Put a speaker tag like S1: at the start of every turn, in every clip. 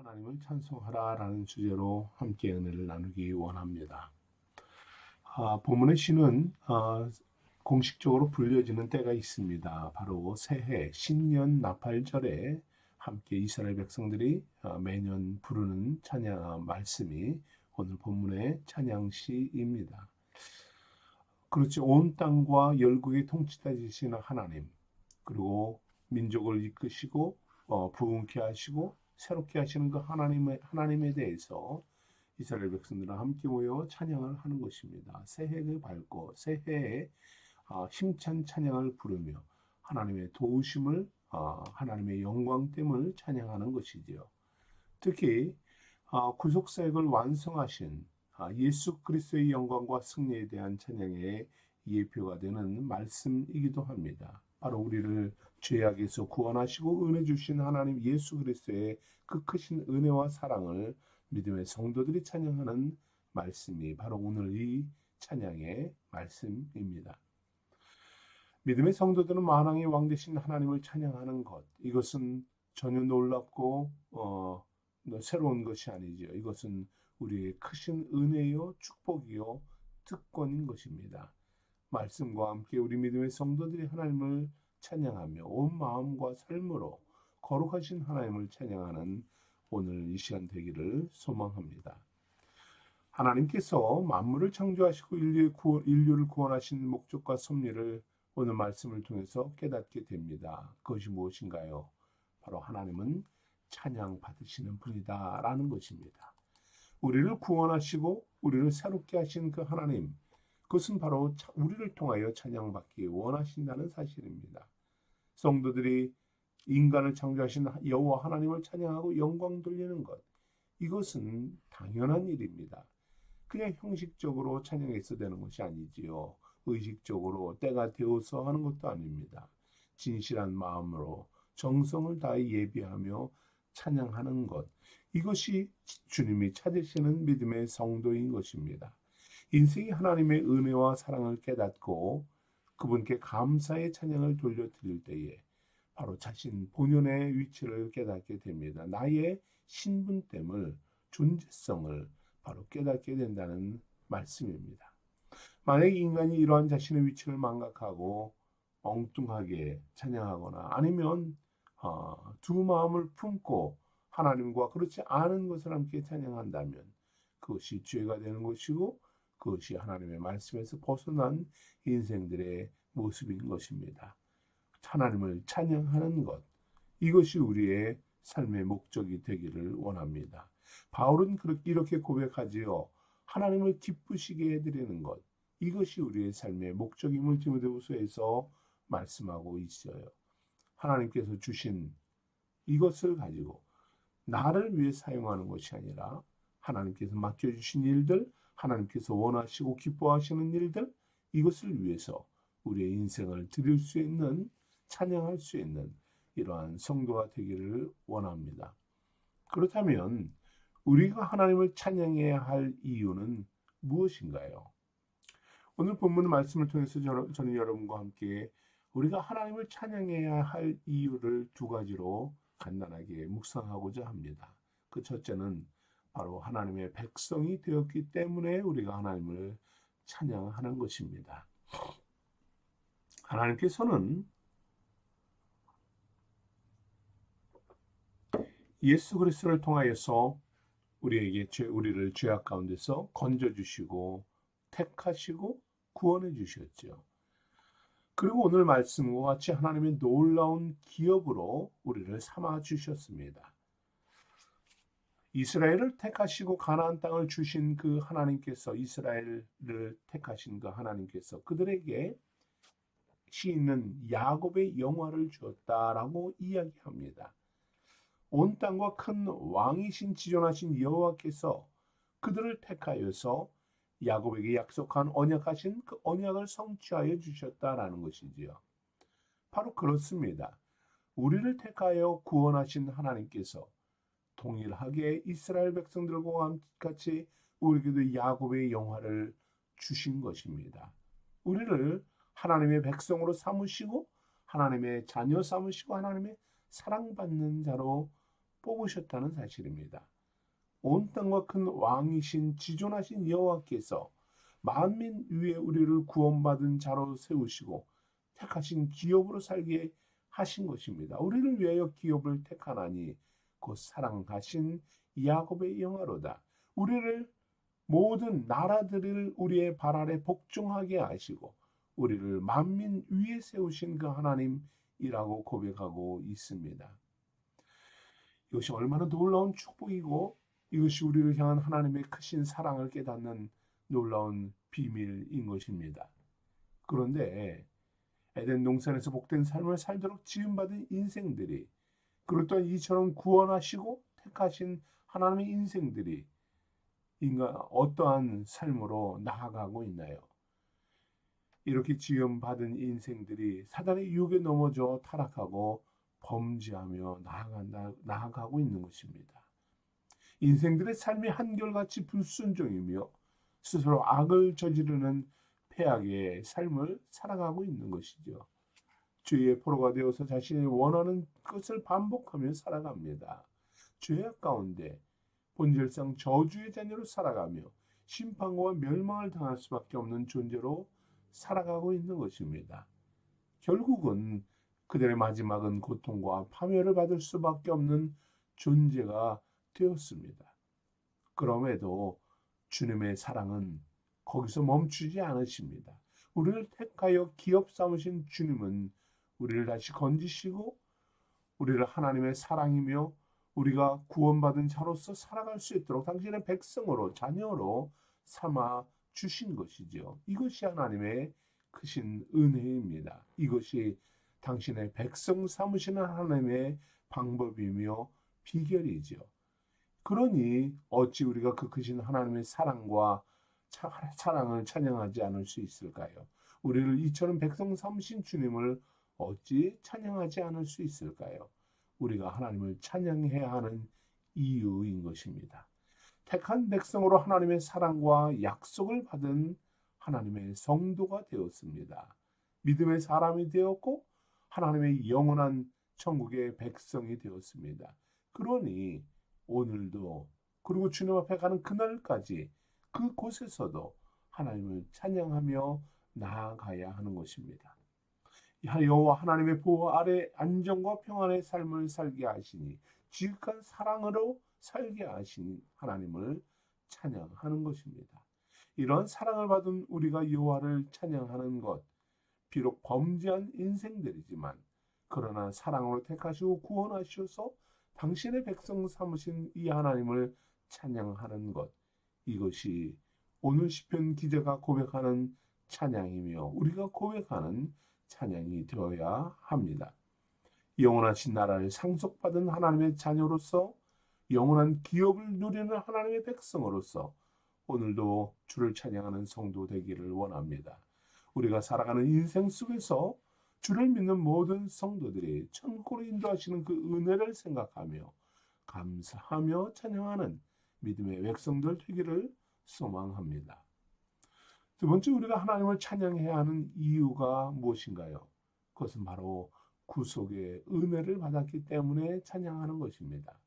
S1: 하나님을 찬송하라라는 주제로 함께 은혜를 나누기 원합니다. 본문의 시는 공식적으로 불려지는 때가 있습니다. 바로 새해 신년 나팔절에 함께 이스라엘 백성들이 매년 부르는 찬양 말씀이 오늘 본문의 찬양시입니다. 그렇지, 온 땅과 열국의 통치자이신 하나님, 그리고 민족을 이끄시고 부흥케 하시고 새롭게 하시는 그 하나님에 대해서 이스라엘 백성들은 함께 모여 찬양을 하는 것입니다. 새해를 밝고 새해에 힘찬 찬양을 부르며 하나님의 도우심을 하나님의 영광됨을 찬양하는 것이지요. 특히 구속사역을 완성하신 예수 그리스도의 영광과 승리에 대한 찬양의 예표가 되는 말씀이기도 합니다. 바로 우리를 죄악에서 구원하시고 은혜 주신 하나님 예수 그리스도의 그 크신 은혜와 사랑을 믿음의 성도들이 찬양하는 말씀이 바로 오늘 이 찬양의 말씀입니다. 믿음의 성도들은 만왕의 왕 되신 하나님을 찬양하는 것, 이것은 전혀 놀랍고 새로운 것이 아니죠. 이것은 우리의 크신 은혜요 축복이요 특권인 것입니다. 말씀과 함께 우리 믿음의 성도들이 하나님을 찬양하며 온 마음과 삶으로 거룩하신 하나님을 찬양하는 오늘 이 시간 되기를 소망합니다. 하나님께서 만물을 창조하시고 인류를 구원하신 목적과 섭리를 오늘 말씀을 통해서 깨닫게 됩니다. 그것이 무엇인가요? 바로 하나님은 찬양 받으시는 분이다 라는 것입니다. 우리를 구원하시고 우리를 새롭게 하신 그 하나님, 그것은 바로 우리를 통하여 찬양받기 원하신다는 사실입니다. 성도들이 인간을 창조하신 여호와 하나님을 찬양하고 영광 돌리는 것, 이것은 당연한 일입니다. 그냥 형식적으로 찬양해서 되는 것이 아니지요. 의식적으로 때가 되어서 하는 것도 아닙니다. 진실한 마음으로 정성을 다해 예비하며 찬양하는 것, 이것이 주님이 찾으시는 믿음의 성도인 것입니다. 인생이 하나님의 은혜와 사랑을 깨닫고 그분께 감사의 찬양을 돌려드릴 때에 바로 자신 본연의 위치를 깨닫게 됩니다. 나의 신분됨을, 존재성을 바로 깨닫게 된다는 말씀입니다. 만약 인간이 이러한 자신의 위치를 망각하고 엉뚱하게 찬양하거나 아니면 두 마음을 품고 하나님과 그렇지 않은 것을 함께 찬양한다면 그것이 죄가 되는 것이고 그것이 하나님의 말씀에서 벗어난 인생들의 모습인 것입니다. 하나님을 찬양하는 것, 이것이 우리의 삶의 목적이 되기를 원합니다. 바울은 이렇게 고백하지요. 하나님을 기쁘시게 해드리는 것, 이것이 우리의 삶의 목적임을 디모데후서에서 말씀하고 있어요. 하나님께서 주신 이것을 가지고 나를 위해 사용하는 것이 아니라 하나님께서 맡겨주신 일들, 하나님께서 원하시고 기뻐하시는 일들, 이것을 위해서 우리의 인생을 드릴 수 있는, 찬양할 수 있는 이러한 성도가 되기를 원합니다. 그렇다면 우리가 하나님을 찬양해야 할 이유는 무엇인가요? 오늘 본문 말씀을 통해서 저는 여러분과 함께 우리가 하나님을 찬양해야 할 이유를 두 가지로 간단하게 묵상하고자 합니다. 그 첫째는 바로 하나님의 백성이 되었기 때문에 우리가 하나님을 찬양하는 것입니다. 하나님께서는 예수 그리스도를 통하여서 우리를 죄악 가운데서 건져주시고 택하시고 구원해 주셨죠. 그리고 오늘 말씀과 같이 하나님의 놀라운 기업으로 우리를 삼아 주셨습니다. 이스라엘을 택하시고 가나안 땅을 주신 그 하나님께서, 이스라엘을 택하신 그 하나님께서 그들에게 시있는 야곱의 영화를 주었다라고 이야기합니다. 온 땅과 큰 왕이신 지존하신 여호와께서 그들을 택하여서 야곱에게 약속한 언약하신 그 언약을 성취하여 주셨다라는 것이지요. 바로 그렇습니다. 우리를 택하여 구원하신 하나님께서 동일하게 이스라엘 백성들과 같이 우리에게도 야곱의 영화를 주신 것입니다. 우리를 하나님의 백성으로 삼으시고 하나님의 자녀 삼으시고 하나님의 사랑받는 자로 뽑으셨다는 사실입니다. 온 땅과 큰 왕이신 지존하신 여호와께서 만민 위에 우리를 구원받은 자로 세우시고 택하신 기업으로 살게 하신 것입니다. 우리를 위하여 기업을 택하나니 곧 사랑하신 야곱의 영화로다. 우리를 모든 나라들을 우리의 발 아래 복종하게 하시고 우리를 만민 위에 세우신 그 하나님이라고 고백하고 있습니다. 이것이 얼마나 놀라운 축복이고 이것이 우리를 향한 하나님의 크신 사랑을 깨닫는 놀라운 비밀인 것입니다. 그런데 에덴 동산에서 복된 삶을 살도록 지음받은 인생들이, 그리고 또한 이처럼 구원하시고 택하신 하나님의 인생들이 인간 어떠한 삶으로 나아가고 있나요? 이렇게 지음받은 인생들이 사단의 유혹에 넘어져 타락하고 범죄하며 나아가고 있는 것입니다. 인생들의 삶이 한결같이 불순종이며 스스로 악을 저지르는 패악의 삶을 살아가고 있는 것이죠. 죄의 포로가 되어서 자신이 원하는 것을 반복하며 살아갑니다. 죄악 가운데 본질상 저주의 자녀로 살아가며 심판과 멸망을 당할 수밖에 없는 존재로 살아가고 있는 것입니다. 결국은 그들의 마지막은 고통과 파멸을 받을 수밖에 없는 존재가 되었습니다. 그럼에도 주님의 사랑은 거기서 멈추지 않으십니다. 우리를 택하여 기업 삼으신 주님은 우리를 다시 건지시고 우리를 하나님의 사랑이며 우리가 구원받은 자로서 살아갈 수 있도록 당신의 백성으로 자녀로 삼아 주신 것이죠. 이것이 하나님의 크신 은혜입니다. 이것이 당신의 백성 삼으시는 하나님의 방법이며 비결이죠. 그러니 어찌 우리가 그 크신 하나님의 사랑과 사랑을 찬양하지 않을 수 있을까요? 우리를 이처럼 백성 삼으신 주님을 어찌 찬양하지 않을 수 있을까요? 우리가 하나님을 찬양해야 하는 이유인 것입니다. 택한 백성으로 하나님의 사랑과 약속을 받은 하나님의 성도가 되었습니다. 믿음의 사람이 되었고 하나님의 영원한 천국의 백성이 되었습니다. 그러니 오늘도 그리고 주님 앞에 가는 그날까지 그곳에서도 하나님을 찬양하며 나아가야 하는 것입니다. 여호와 하나님의 보호 아래 안정과 평안의 삶을 살게 하시니 지극한 사랑으로 살게 하신 하나님을 찬양하는 것입니다. 이런 사랑을 받은 우리가 여호와를 찬양하는 것, 비록 범죄한 인생들이지만 그러나 사랑으로 택하시고 구원하셔서 당신의 백성 삼으신 이 하나님을 찬양하는 것, 이것이 오늘 시편 기자가 고백하는 찬양이며 우리가 고백하는 찬양이 되어야 합니다. 영원하신 나라를 상속받은 하나님의 자녀로서 영원한 기업을 누리는 하나님의 백성으로서 오늘도 주를 찬양하는 성도 되기를 원합니다. 우리가 살아가는 인생 속에서 주를 믿는 모든 성도들이 천국으로 인도하시는 그 은혜를 생각하며 감사하며 찬양하는 믿음의 백성들 되기를 소망합니다. 두 번째, 우리가 하나님을 찬양해야 하는 이유가 무엇인가요? 그것은 바로 구속의 은혜를 받았기 때문에 찬양하는 것입니다.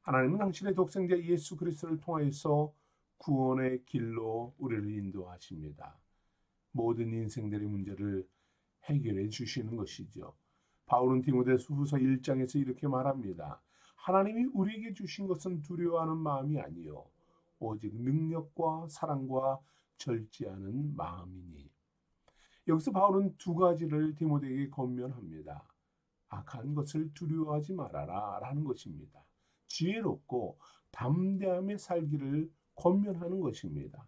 S1: 하나님은 당신의 독생자 예수 그리스도를 통하여서 구원의 길로 우리를 인도하십니다. 모든 인생들의 문제를 해결해 주시는 것이죠. 바울은 디모데후서 1장에서 이렇게 말합니다. 하나님이 우리에게 주신 것은 두려워하는 마음이 아니요 오직 능력과 사랑과 절제하는 마음이니. 여기서 바울은 두 가지를 디모데에게 권면합니다. 악한 것을 두려워하지 말아라 라는 것입니다. 지혜롭고 담대함에 살기를 권면하는 것입니다.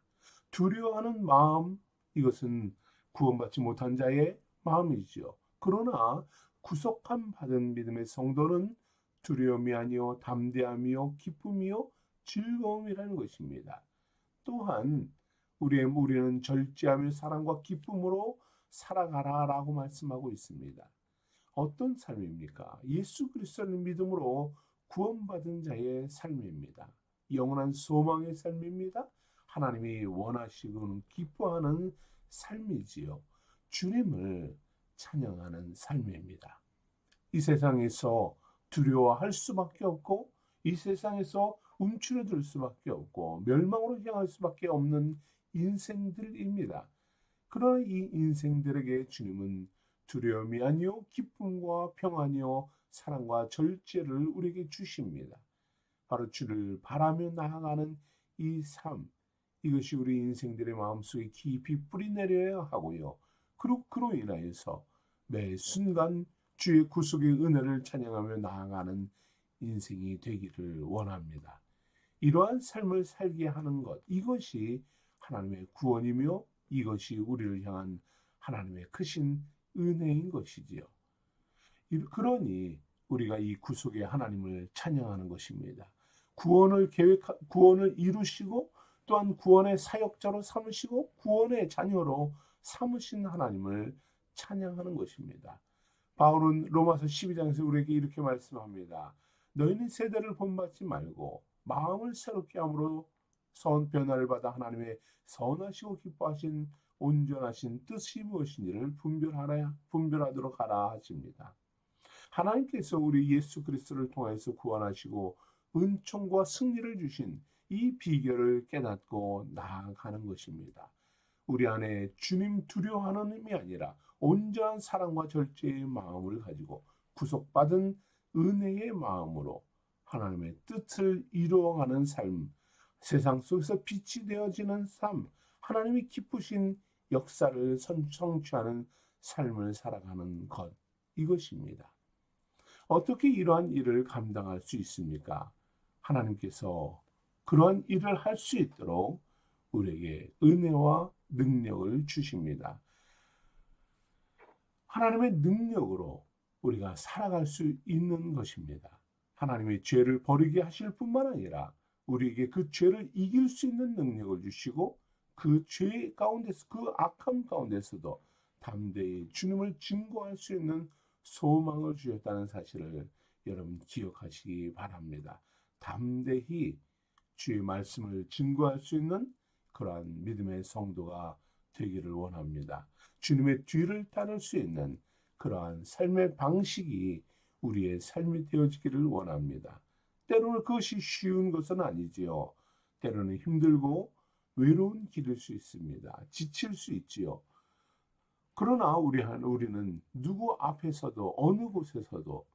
S1: 두려워하는 마음, 이것은 구원받지 못한 자의 마음이죠. 그러나 구속함 받은 믿음의 성도는 두려움이 아니요 담대함이요 기쁨이요 즐거움이라는 것입니다. 또한 우리는 절제하며 사랑과 기쁨으로 살아가라라고 말씀하고 있습니다. 어떤 삶입니까? 예수 그리스도를 믿음으로 구원받은 자의 삶입니다. 영원한 소망의 삶입니다. 하나님이 원하시고 기뻐하는 삶이지요. 주님을 찬양하는 삶입니다. 이 세상에서 두려워할 수밖에 없고 이 세상에서 움츠러들 수밖에 없고 멸망으로 향할 수밖에 없는 인생들입니다. 그러나 이 인생들에게 주님은 두려움이 아니요 기쁨과 평안이요 사랑과 절제를 우리에게 주십니다. 바로 주를 바라며 나아가는 이 삶, 이것이 우리 인생들의 마음속에 깊이 뿌리내려야 하고요. 그로 인하여서 매 순간 주의 구속의 은혜를 찬양하며 나아가는 인생이 되기를 원합니다. 이러한 삶을 살게 하는 것, 이것이 하나님의 구원이며 이것이 우리를 향한 하나님의 크신 은혜인 것이지요. 그러니 우리가 이 구속의 하나님을 찬양하는 것입니다. 구원을 이루시고 또한 구원의 사역자로 삼으시고 구원의 자녀로 삼으신 하나님을 찬양하는 것입니다. 바울은 로마서 12장에서 우리에게 이렇게 말씀합니다. 너희는 세대를 본받지 말고 마음을 새롭게 함으로 변화를 받아 하나님의 선하시고 기뻐하신 온전하신 뜻이 무엇인지를 분별하도록 하라 하십니다. 하나님께서 우리 예수 그리스도를 통해서 구원하시고 은총과 승리를 주신 이 비결을 깨닫고 나아가는 것입니다. 우리 안에 주님 두려워하는 힘이 아니라 온전한 사랑과 절제의 마음을 가지고 구속받은 은혜의 마음으로 하나님의 뜻을 이루어가는 삶, 세상 속에서 빛이 되어지는 삶, 하나님이 기쁘신 역사를 성취하는 삶을 살아가는 것, 이것입니다. 어떻게 이러한 일을 감당할 수 있습니까? 하나님께서 그러한 일을 할 수 있도록 우리에게 은혜와 능력을 주십니다. 하나님의 능력으로 우리가 살아갈 수 있는 것입니다. 하나님의 죄를 버리게 하실 뿐만 아니라 우리에게 그 죄를 이길 수 있는 능력을 주시고 그 죄 가운데서 그 악함 가운데서도 담대히 주님을 증거할 수 있는 소망을 주셨다는 사실을 여러분 기억하시기 바랍니다. 담대히 주의 말씀을 증거할 수 있는 그러한 믿음의 성도가 되기를 원합니다. 주님의 뒤를 따를 수 있는 그러한 삶의 방식이 우리의 삶이 되어지기를 원합니다. 때로는 그것이 쉬운 것은 아니지요. 때로는 힘들고 외로운 길일 수 있습니다. 지칠 수 있지요. 그러나 우리는 누구 앞에서도 어느 곳에서도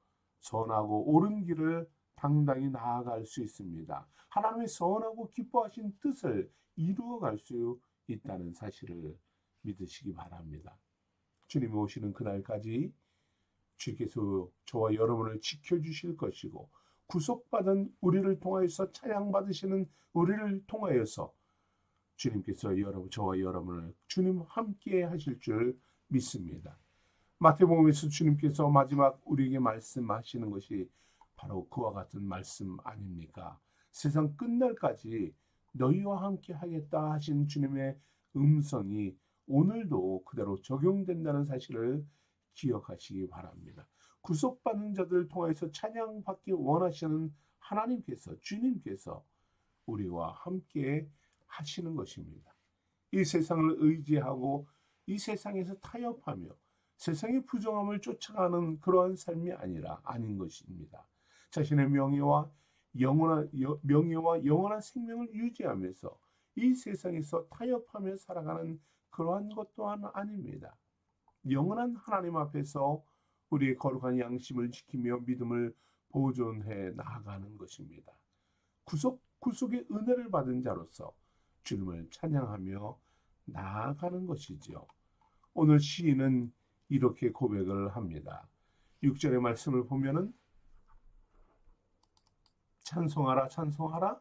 S1: 선하고 옳은 길을 당당히 나아갈 수 있습니다. 하나님의 선하고 기뻐하신 뜻을 이루어갈 수 있다는 사실을 믿으시기 바랍니다. 주님이 오시는 그날까지 주께서 저와 여러분을 지켜주실 것이고 구속받은 우리를 통하여서 찬양받으시는 우리를 통하여서 주님께서 저와 여러분을 주님 함께 하실 줄 믿습니다. 마태복음에서 주님께서 마지막 우리에게 말씀하시는 것이 바로 그와 같은 말씀 아닙니까? 세상 끝날까지 너희와 함께 하겠다 하신 주님의 음성이 오늘도 그대로 적용된다는 사실을 기억하시기 바랍니다. 구속받는 자들을 통해서 찬양받기 원하시는 하나님께서 주님께서 우리와 함께 하시는 것입니다. 이 세상을 의지하고 이 세상에서 타협하며 세상의 부정함을 쫓아가는 그러한 삶이 아닌 것입니다. 자신의 명예와 영원한 생명을 유지하면서 이 세상에서 타협하며 살아가는 그러한 것 또한 아닙니다. 영원한 하나님 앞에서 우리의 거룩한 양심을 지키며 믿음을 보존해 나아가는 것입니다. 구속의 은혜를 받은 자로서 주님을 찬양하며 나아가는 것이지요. 오늘 시인은 이렇게 고백을 합니다. 6절의 말씀을 보면은 찬송하라 찬송하라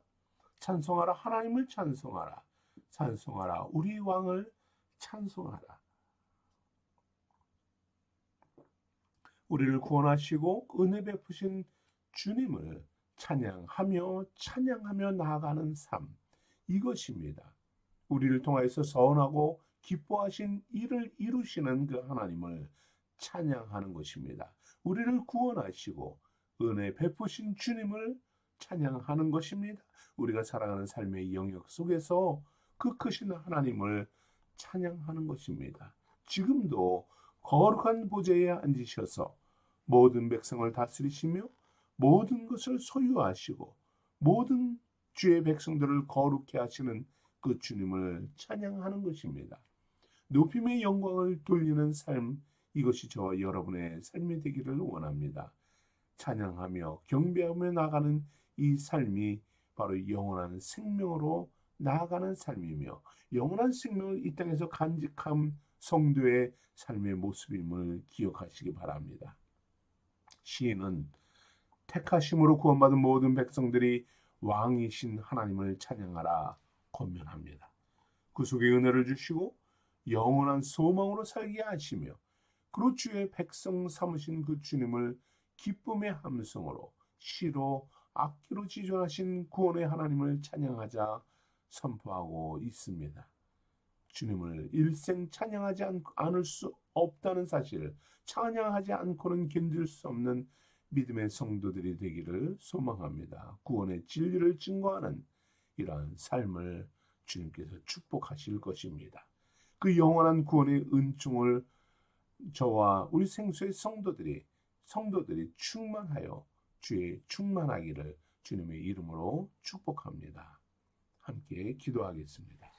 S1: 찬송하라 하나님을 찬송하라 찬송하라 우리 왕을 찬송하라. 우리를 구원하시고 은혜 베푸신 주님을 찬양하며 나아가는 삶, 이것입니다. 우리를 통해서 선하고 기뻐하신 일을 이루시는 그 하나님을 찬양하는 것입니다. 우리를 구원하시고 은혜 베푸신 주님을 찬양하는 것입니다. 우리가 살아가는 삶의 영역 속에서 그 크신 하나님을 찬양하는 것입니다. 지금도 거룩한 보좌에 앉으셔서 모든 백성을 다스리시며 모든 것을 소유하시고 모든 주의 백성들을 거룩해 하시는 그 주님을 찬양하는 것입니다. 높임의 영광을 돌리는 삶, 이것이 저와 여러분의 삶이 되기를 원합니다. 찬양하며 경배하며 나가는 이 삶이 바로 영원한 생명으로 나아가는 삶이며 영원한 생명을 이 땅에서 간직한 성도의 삶의 모습임을 기억하시기 바랍니다. 시인은 택하심으로 구원받은 모든 백성들이 왕이신 하나님을 찬양하라 권면합니다. 구속의 은혜를 주시고 영원한 소망으로 살게 하시며 그로 주의 백성 삼으신 그 주님을 기쁨의 함성으로 시로 악기로 지존하신 구원의 하나님을 찬양하자 선포하고 있습니다. 주님을 일생 찬양하지 않을 수 없다는 사실, 찬양하지 않고는 견딜 수 없는 믿음의 성도들이 되기를 소망합니다. 구원의 진리를 증거하는 이러한 삶을 주님께서 축복하실 것입니다. 그 영원한 구원의 은총을 저와 우리 생수의 성도들이 충만하여 주의 충만하기를 주님의 이름으로 축복합니다. 함께 기도하겠습니다.